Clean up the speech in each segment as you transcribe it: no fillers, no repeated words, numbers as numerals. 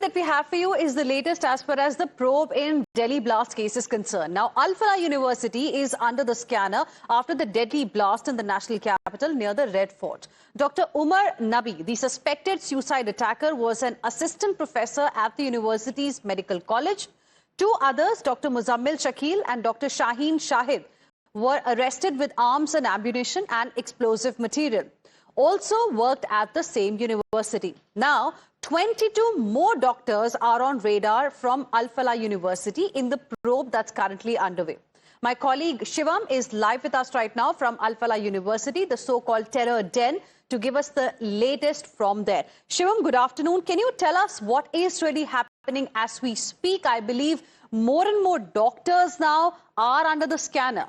That we have for you is the latest as far as the probe in Delhi blast case is concerned. Now, Al Falah University is under the scanner after the deadly blast in the national capital near the Red Fort. Dr. Umar Nabi, the suspected suicide attacker, was an assistant professor at the university's medical college. Two others, Dr. Muzammil Shakil and Dr. Shaheen Shahid, were arrested with arms and ammunition and explosive material. Also worked at the same university. Now, 22 more doctors are on radar from Al Falah University in the probe that's currently underway. My colleague Shivam is live with us right now from Al Falah University, the so-called terror den, to give us the latest from there. Shivam, good afternoon. Can you tell us what is really happening as we speak? I believe more and more doctors now are under the scanner.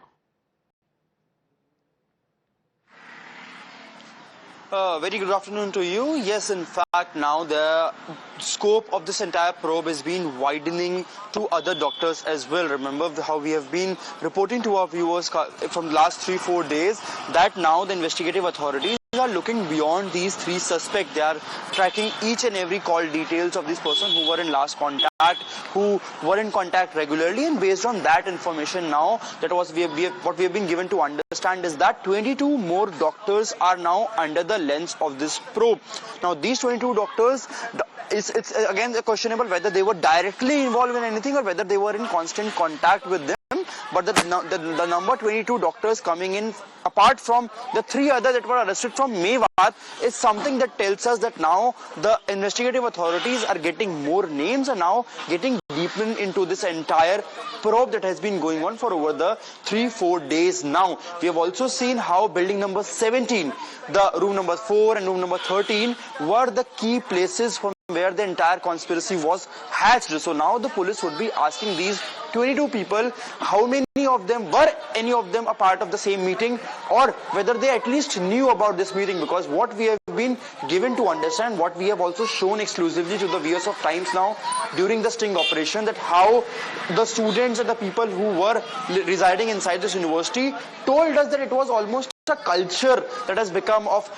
Very good afternoon to you. Yes, in fact, now the scope of this entire probe is being widening to other doctors as well. Remember how we have been reporting to our viewers from the last 3-4 days that now the investigative authorities are looking beyond these three suspects. They are tracking each and every call details of this person who were in last contact, who were in contact regularly, and based on that information now, that was what we have been given to understand is that 22 more doctors are now under the lens of this probe. Now these 22 doctors, it's again questionable whether they were directly involved in anything or whether they were in constant contact with them. But the number 22 doctors coming in, apart from the three others that were arrested from Mewat, is something that tells us that now the investigative authorities are getting more names and now getting deeper into this entire probe that has been going on for over the 3-4 days now. We have also seen how building number 17, the room number 4 and room number 13 were the key places from where the entire conspiracy was hatched. So now the police would be asking these 22 people how many of them were any of them a part of the same meeting, or whether they at least knew about this meeting, because what we have been given to understand, what we have also shown exclusively to the viewers of Times now during the sting operation, that how the students and the people who were residing inside this university told us that it was almost a culture that has become of,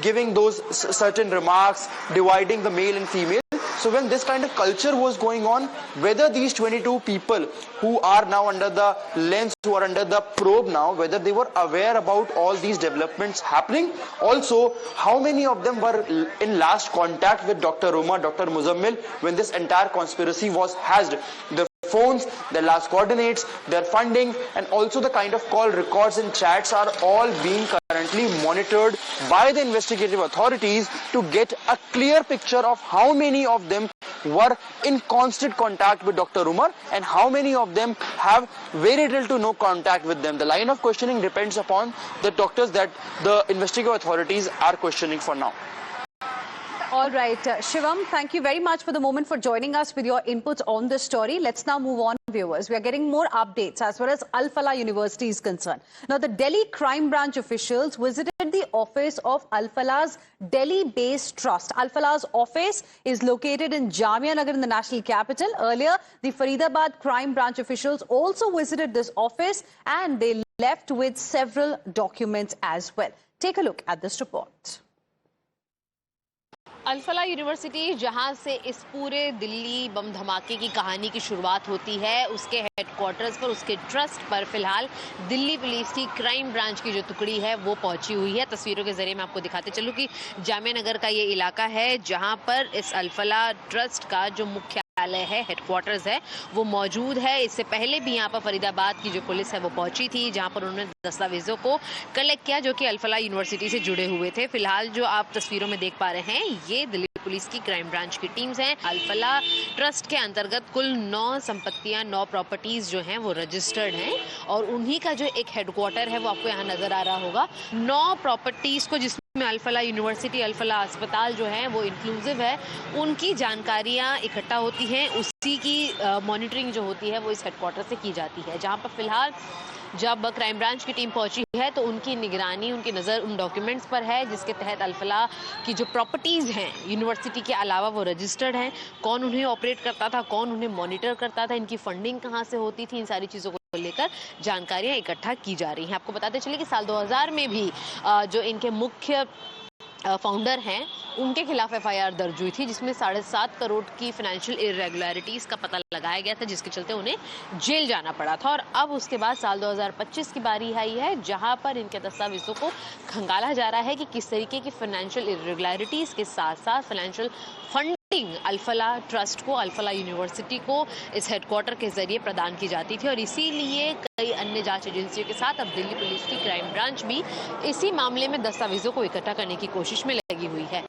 giving those certain remarks, dividing the male and female. So when this kind of culture was going on, whether these 22 people who are now under the lens, who are under the probe now, whether they were aware about all these developments happening, also how many of them were in last contact with Dr. Umar, Dr. Muzammil when this entire conspiracy was hatched. The phones, their last coordinates, their funding, and also the kind of call records and chats are all being currently monitored by the investigative authorities to get a clear picture of how many of them were in constant contact with Dr. Umar and how many of them have very little to no contact with them. The line of questioning depends upon the doctors that the investigative authorities are questioning for now. All right, Shivam, thank you very much for the moment for joining us with your inputs on this story. Let's now move on, viewers. We are getting more updates as far as Al Falah University is concerned. Now, the Delhi Crime Branch officials visited the office of Al Falah's Delhi-based trust. Al Falah's office is located in Jamia Nagar in the national capital. Earlier, the Faridabad Crime Branch officials also visited this office and they left with several documents as well. Take a look at this report. Al Falah university जहां से इस पूरे दिल्ली बम धमाके की कहानी की शुरुआत होती है, उसके हेडक्वार्टर्स पर, उसके ट्रस्ट पर फिलहाल दिल्ली पुलिस की क्राइम ब्रांच की जो टुकड़ी है वो पहुंची हुई है। तस्वीरों के जरिए मैं आपको दिखाते चलूं कि जामिया नगर का ये इलाका है जहां पर इस अल फलाह ट्रस्ट का जो मुख्यालय है, हेडक्वार्टर्स है, वो मौजूद है। इससे पहले भी यहाँ पर फरीदाबाद की जो पुलिस है वो पहुंची थी, जहाँ पर उन्होंने दस्तावेजों को कलेक्ट किया जो कि अल फलाह यूनिवर्सिटी से जुड़े हुए थे। फिलहाल जो आप तस्वीरों में देख पा रहे हैं, ये दिल्ली पुलिस की क्राइम ब्रांच की टीम्स हैं। अल फलाह ट्रस्ट के अंतर्गत कुल 9 संपत्तियां, 9 प्रॉपर्टीज जो हैं वो रजिस्टर्ड हैं और उन्हीं का जो एक हेडक्वार्टर है वो आपको यहाँ नजर आ रहा होगा। 9 प्रॉपर्टीज को जिसमें अल फलाह यूनिवर्सिटी, अल फलाह अस्पताल जो है वो इंक्लूसिव है, उनकी जानकारियां इकट्ठा होती हैं, उसी की मॉनिटरिंग जो होती है वो इस हेडक्वार्टर से की जाती है। जहां पर फिलहाल जब क्राइम ब्रांच की टीम पहुंची है तो उनकी निगरानी, उनकी नज़र उन डॉक्यूमेंट्स पर है जिसके तहत अल फलाह की जो प्रॉपर्टीज़ हैं यूनिवर्सिटी के अलावा वो रजिस्टर्ड हैं। कौन उन्हें ऑपरेट करता था, कौन उन्हें मॉनिटर करता था, इनकी फंडिंग कहाँ से होती थी, इन सारी चीज़ों को लेकर जानकारियां इकट्ठा की जा रही हैं। आपको बताते चले कि साल 2000 में भी जो इनके मुख्य फाउंडर हैं, उनके खिलाफ एफआईआर दर्ज हुई थी, जिसमें 7.5 करोड़ की फाइनेंशियल इरेगुलरिटीज का पता लगाया गया था, जिसके चलते उन्हें जेल जाना पड़ा था। और अब उसके बाद साल 2025 की बारी आई है, जहां पर इनके दस्तावेजों को खंगाला जा रहा है कि किस तरीके की फाइनेंशियल इरेगुलरिटीज के साथ साथ फाइनेंशियल फंडिंग अल-फला ट्रस्ट को, अल-फला यूनिवर्सिटी को इस हेडक्वार्टर के जरिए प्रदान की जाती थी। और इसीलिए कई अन्य जांच एजेंसियों के साथ अब दिल्ली पुलिस की क्राइम ब्रांच भी इसी मामले में दस्तावेजों को इकट्ठा करने की कोशिश में लगी हुई है।